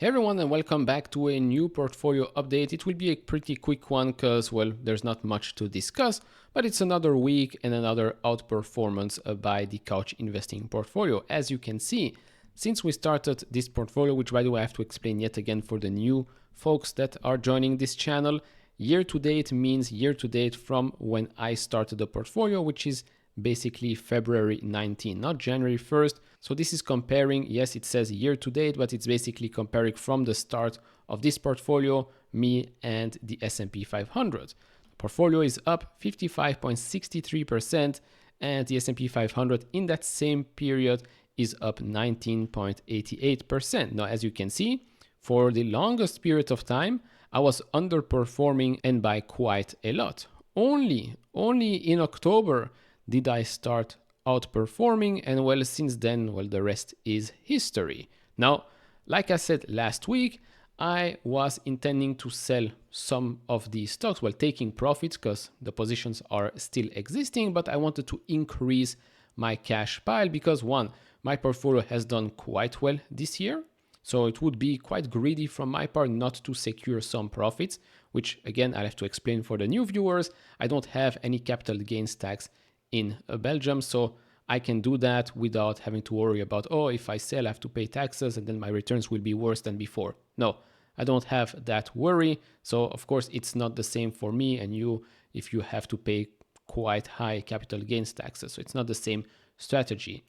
Hey everyone, and welcome back to a new portfolio update. It will be a pretty quick one because, well, there's not much to discuss, but it's another week and another outperformance by the Couch Investing portfolio. As you can see, since we started this portfolio, which by the way I have to explain yet again for the new folks that are joining this channel, year to date means year to date from when I started the portfolio, which is basically February 19, not January 1st. So this is comparing, yes, it says year to date, but it's basically comparing from the start of this portfolio, me and the S&P 500. The portfolio is up 55.63% and the S&P 500 in that same period is up 19.88%. Now, as you can see, for the longest period of time, I was underperforming and by quite a lot. Only in October did I start outperforming, and well, since then, well, the rest is history. Now, like I said last week, I was intending to sell some of these stocks, well, taking profits because the positions are still existing, but I wanted to increase my cash pile because one, my portfolio has done quite well this year. So it would be quite greedy from my part not to secure some profits, which again, I'll have to explain for the new viewers. I don't have any capital gains tax in Belgium, so I can do that without having to worry about, oh, if I sell, I have to pay taxes and then my returns will be worse than before. No, I don't have that worry. So of course, it's not the same for me and you if you have to pay quite high capital gains taxes. So it's not the same strategy.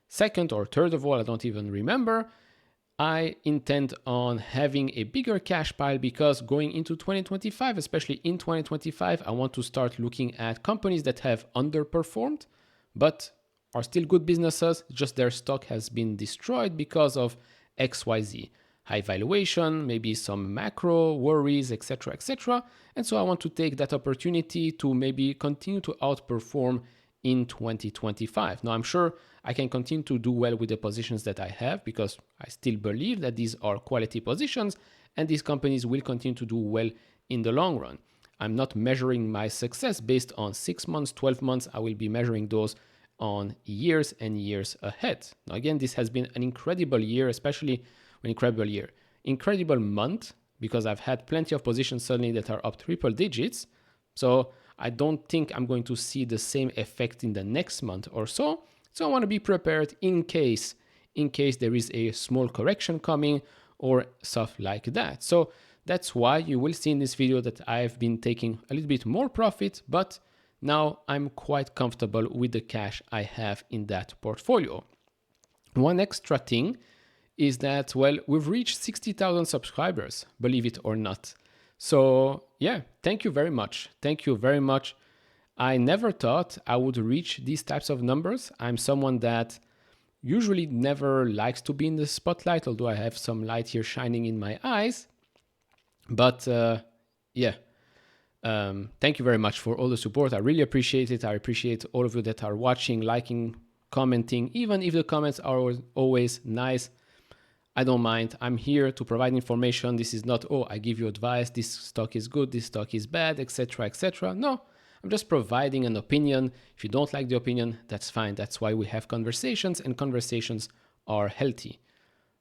Second or third of all, I don't even remember, I intend on having a bigger cash pile because going into 2025, especially in 2025, I want to start looking at companies that have underperformed, but are still good businesses, just their stock has been destroyed because of XYZ. High valuation, maybe some macro worries, etc., etc. And so I want to take that opportunity to maybe continue to outperform in 2025. Now, I'm sure I can continue to do well with the positions that I have because I still believe that these are quality positions and these companies will continue to do well in the long run. I'm not measuring my success based on 6 months, 12 months. I will be measuring those on years and years ahead. Now, again, this has been an incredible year, especially an incredible month because I've had plenty of positions suddenly that are up triple digits. So I don't think I'm going to see the same effect in the next month or so. So I want to be prepared in case there is a small correction coming or stuff like that. So that's why you will see in this video that I've been taking a little bit more profit, but now I'm quite comfortable with the cash I have in that portfolio. One extra thing is that, well, we've reached 60,000 subscribers, believe it or not. So yeah, thank you very much. Thank you very much. I never thought I would reach these types of numbers. I'm someone that usually never likes to be in the spotlight, although I have some light here shining in my eyes. But yeah, thank you very much for all the support. I really appreciate it. I appreciate all of you that are watching, liking, commenting, even if the comments are always nice. I don't mind. I'm here to provide information. This is not, oh, I give you advice. This stock is good. This stock is bad, etc., etc. No, I'm just providing an opinion. If you don't like the opinion, that's fine. That's why we have conversations and conversations are healthy.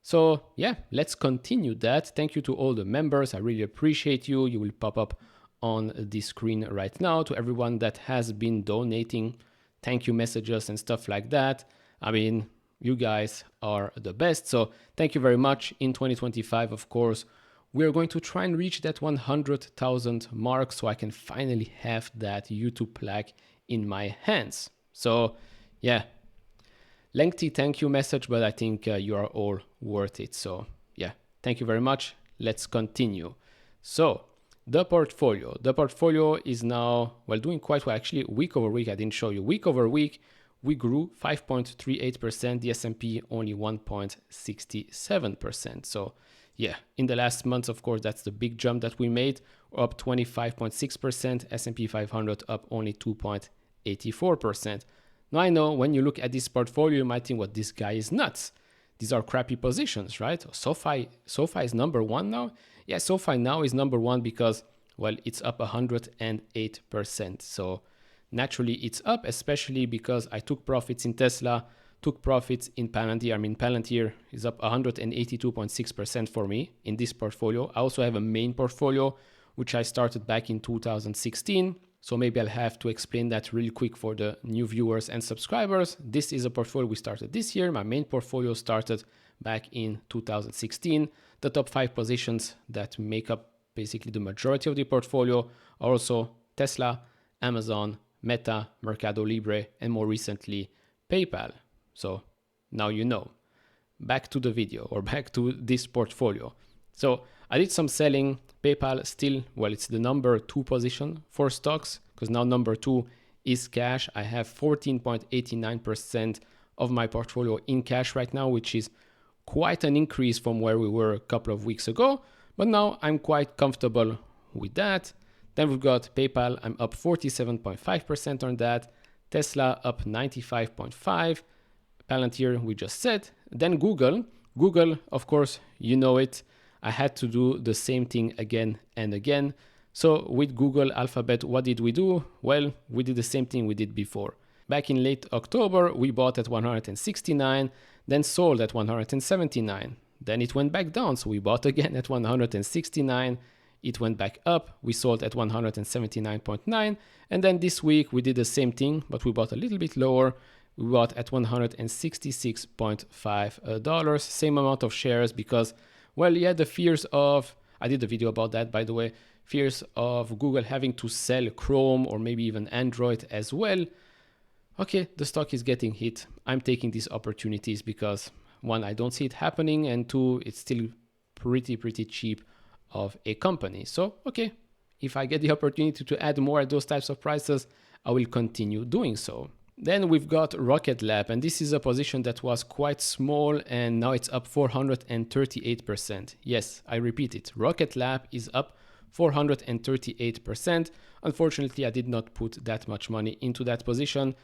So yeah, let's continue that. Thank you to all the members. I really appreciate you. You will pop up on the screen right now. To everyone that has been donating thank you messages and stuff like that. I mean, you guys are the best. So thank you very much. In 2025, of course, we're going to try and reach that 100,000 mark so I can finally have that YouTube plaque in my hands. So yeah, lengthy thank you message, but I think you are all worth it. So yeah, thank you very much. Let's continue. So the portfolio is now, well, doing quite well. Actually, week over week, I didn't show you. Week over week, we grew 5.38%, the S&P only 1.67%. So yeah, in the last months, of course, that's the big jump that we made, up 25.6%, S&P 500 up only 2.84%. Now I know when you look at this portfolio, you might think, well, this guy is nuts. These are crappy positions, right? SoFi is number one now. Yeah, SoFi now is number one because, well, it's up 108%. So naturally it's up, especially because I took profits in Tesla took profits in Palantir. I mean, Palantir is up 182.6% for me in this portfolio. I also have a main portfolio, which I started back in 2016. So maybe I'll have to explain that really quick for the new viewers and subscribers. This is a portfolio we started this year. My main portfolio started back in 2016. The top 5 positions that make up basically the majority of the portfolio are also Tesla, Amazon, Meta, Mercado Libre, and more recently, PayPal. So now you know. Back to the video, or back to this portfolio. So I did some selling. PayPal still, well, it's the number 2 position for stocks, because now number 2 is cash. I have 14.89% of my portfolio in cash right now, which is quite an increase from where we were a couple of weeks ago. But now I'm quite comfortable with that. Then we've got PayPal. I'm up 47.5% on that. Tesla up 95.5%. Palantir, we just said. Then Google. Google, of course, you know it. I had to do the same thing again and again. So with Google Alphabet, what did we do? Well, we did the same thing we did before. Back in late October, we bought at 169, then sold at 179. Then it went back down, so we bought again at 169. It went back up, we sold at 179.9. And then this week we did the same thing, but we bought a little bit lower. We bought at $166.5, same amount of shares because, well, yeah, the fears of, I did a video about that, by the way, fears of Google having to sell Chrome or maybe even Android as well. Okay, the stock is getting hit. I'm taking these opportunities because 1, I don't see it happening, and 2, it's still pretty cheap of a company. So, okay, if I get the opportunity to add more at those types of prices, I will continue doing so. Then we've got Rocket Lab, and this is a position that was quite small and now it's up 438%. Yes, I repeat it. Rocket Lab is up 438%. Unfortunately, I did not put that much money into that position.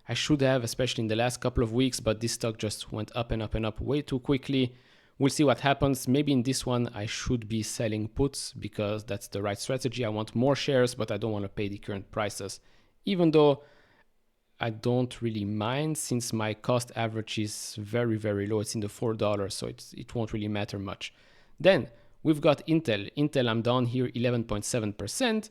I should have, especially in the last couple of weeks, but this stock just went up and up and up way too quickly. We'll see what happens. Maybe in this one, I should be selling puts because that's the right strategy. I want more shares, but I don't want to pay the current prices. Even though I don't really mind since my cost average is very low. It's in the $4, so it won't really matter much. Then we've got Intel. Intel, I'm down here 11.7%.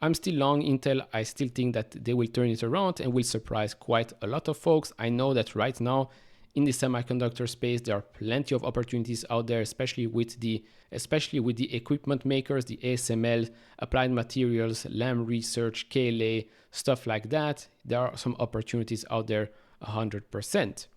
I'm still long Intel. I still think that they will turn it around and will surprise quite a lot of folks. I know that right now in the semiconductor space, there are plenty of opportunities out there, especially with the equipment makers, the ASML, Applied Materials, Lam Research, KLA, stuff like that. There are some opportunities out there 100%.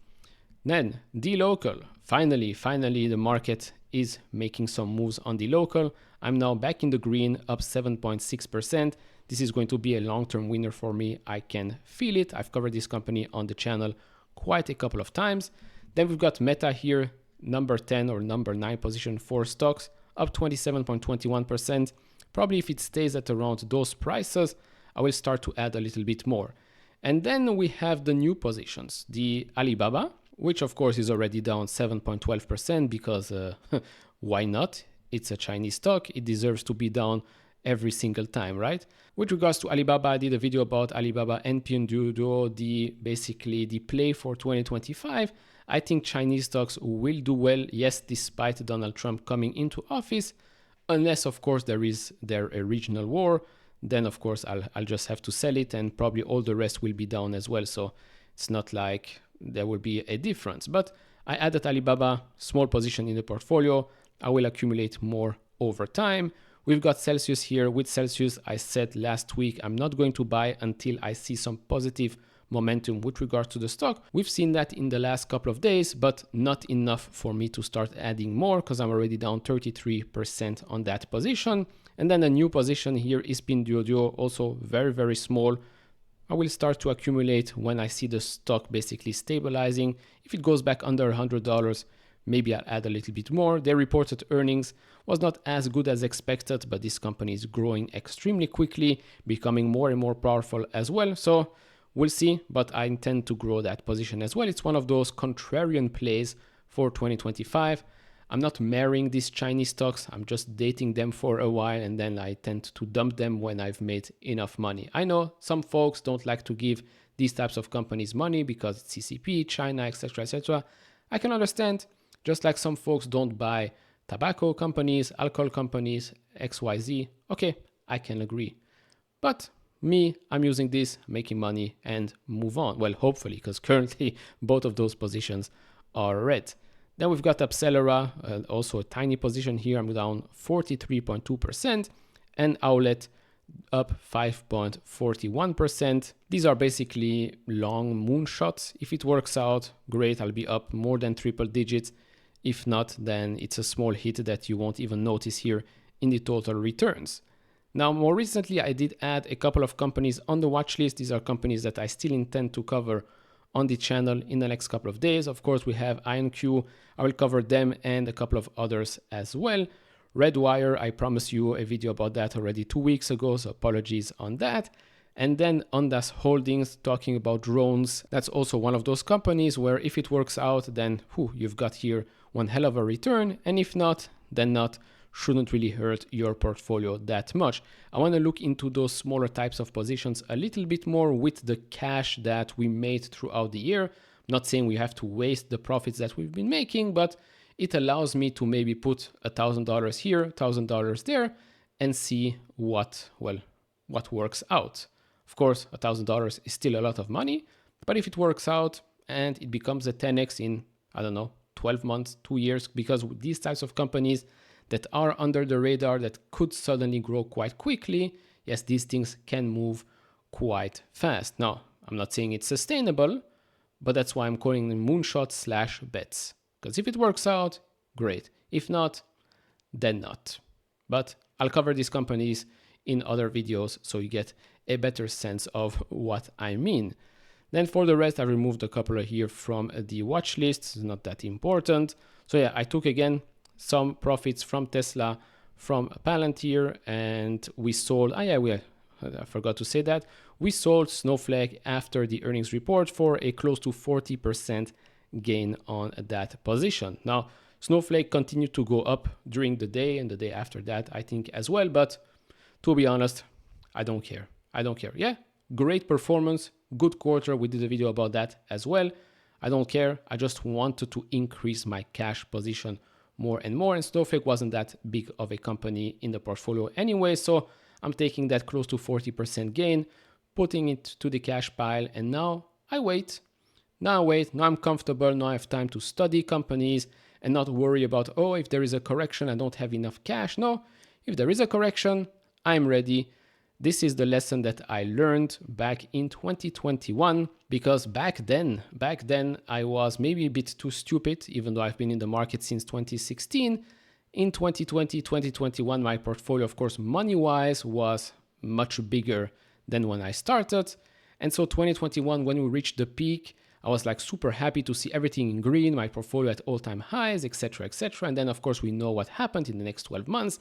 Then D-Local. Finally, the market is making some moves on D-Local. I'm now back in the green, up 7.6%. This is going to be a long-term winner for me. I can feel it. I've covered this company on the channel quite a couple of times. Then we've got Meta here, number 10 or number 9 position for stocks, up 27.21%. Probably if it stays at around those prices, I will start to add a little bit more. And then we have the new positions, the Alibaba, which of course is already down 7.12% because why not? It's a Chinese stock. It deserves to be down every single time, right? With regards to Alibaba, I did a video about Alibaba and Pinduoduo, basically the play for 2025. I think Chinese stocks will do well, yes, despite Donald Trump coming into office, unless of course there a regional war. Then of course I'll just have to sell it and probably all the rest will be down as well. So it's not like there will be a difference. But I added Alibaba, small position in the portfolio. I will accumulate more over time. We've got Celsius here. With Celsius, I said last week, I'm not going to buy until I see some positive momentum with regards to the stock. We've seen that in the last couple of days, but not enough for me to start adding more because I'm already down 33% on that position. And then a new position here is Pinduoduo, also very small. I will start to accumulate when I see the stock basically stabilizing. If it goes back under $100, maybe I'll add a little bit more. Their reported earnings was not as good as expected, but this company is growing extremely quickly, becoming more and more powerful as well. So we'll see, but I intend to grow that position as well. It's one of those contrarian plays for 2025. I'm not marrying these Chinese stocks. I'm just dating them for a while and then I tend to dump them when I've made enough money. I know some folks don't like to give these types of companies money because it's CCP, China, etc., etc. I can understand, just like some folks don't buy tobacco companies, alcohol companies, XYZ. Okay, I can agree. But me, I'm using this, making money and move on. Well, hopefully, because currently both of those positions are red. Then we've got Upsellera, also a tiny position here. I'm down 43.2%, and Owlet up 5.41%. These are basically long moonshots. If it works out, great, I'll be up more than triple digits. If not, then it's a small hit that you won't even notice here in the total returns. Now, more recently, I did add a couple of companies on the watch list. These are companies that I still intend to cover on the channel in the next couple of days. Of course, we have IonQ. I will cover them and a couple of others as well. Redwire, I promised you a video about that already 2 weeks ago, so apologies on that. And then Ondas Holdings, talking about drones. That's also one of those companies where if it works out, then you've got here one hell of a return. And if not, then not. Shouldn't really hurt your portfolio that much. I want to look into those smaller types of positions a little bit more with the cash that we made throughout the year. I'm not saying we have to waste the profits that we've been making, but it allows me to maybe put $1,000 here, $1,000 there, and see what works out. Of course, $1,000 is still a lot of money, but if it works out and it becomes a 10x in, 12 months, 2 years, because with these types of companies that are under the radar that could suddenly grow quite quickly, yes, these things can move quite fast. Now, I'm not saying it's sustainable, but that's why I'm calling them moonshots/bets. Because if it works out, great. If not, then not. But I'll cover these companies in other videos so you get a better sense of what I mean. Then for the rest, I removed a couple here from the watch list. It's not that important. So yeah, I took again some profits from Tesla, from Palantir, and we sold, I forgot to say that, we sold Snowflake after the earnings report for a close to 40% gain on that position. Now, Snowflake continued to go up during the day and the day after that, I think as well, but to be honest, I don't care. Yeah, great performance, good quarter. We did a video about that as well. I don't care. I just wanted to increase my cash position more and more, and Snowflake wasn't that big of a company in the portfolio anyway, so I'm taking that close to 40% gain, putting it to the cash pile, and now I wait. Now I'm comfortable, now I have time to study companies and not worry about, if there is a correction, I don't have enough cash. No, if there is a correction, I'm ready. This is the lesson that I learned back in 2021, because back then I was maybe a bit too stupid, even though I've been in the market since 2016. In 2020, 2021, my portfolio, of course, money-wise was much bigger than when I started. And so 2021, when we reached the peak, I was like super happy to see everything in green, my portfolio at all-time highs, etc., etc. And then, of course, we know what happened in the next 12 months.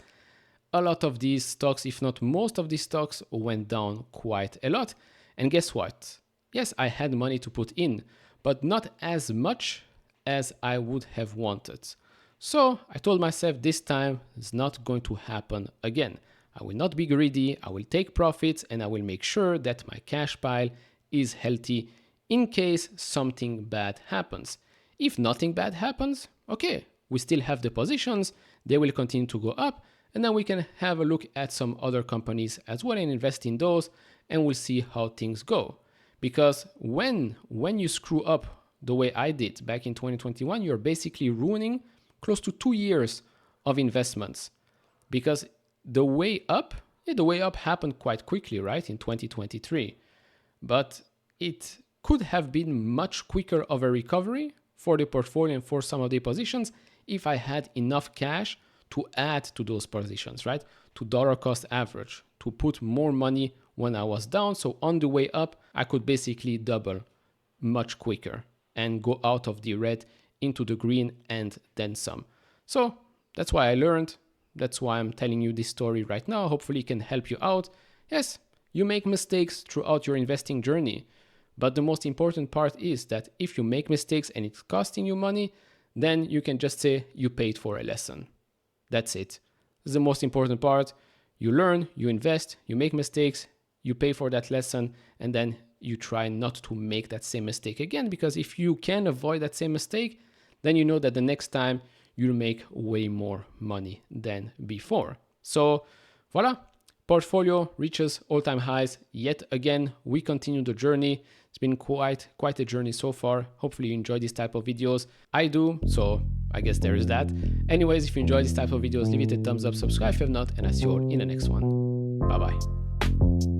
A lot of these stocks, if not most of these stocks, went down quite a lot. And guess what? Yes, I had money to put in, but not as much as I would have wanted. So I told myself this time it's not going to happen again. I will not be greedy, I will take profits, and I will make sure that my cash pile is healthy in case something bad happens. If nothing bad happens, okay, we still have the positions, they will continue to go up, and then we can have a look at some other companies as well and invest in those, and we'll see how things go. Because when you screw up the way I did back in 2021, you're basically ruining close to 2 years of investments. Because the way up happened quite quickly, right, in 2023. But it could have been much quicker of a recovery for the portfolio and for some of the positions if I had enough cash to add to those positions, right? To dollar cost average, to put more money when I was down. So on the way up, I could basically double much quicker and go out of the red into the green and then some. So that's why I learned. That's why I'm telling you this story right now. Hopefully it can help you out. Yes, you make mistakes throughout your investing journey. But the most important part is that if you make mistakes and it's costing you money, then you can just say you paid for a lesson. That's it. This is the most important part. You learn, you invest, you make mistakes, you pay for that lesson, and then you try not to make that same mistake again, because if you can avoid that same mistake, then you know that the next time you'll make way more money than before. So voila, portfolio reaches all-time highs. Yet again, we continue the journey. It's been quite a journey so far. Hopefully you enjoy this type of videos. I do, so I guess there is that. Anyways, if you enjoy this type of videos, leave it a thumbs up, subscribe if you have not, and I'll see you all in the next one. Bye bye.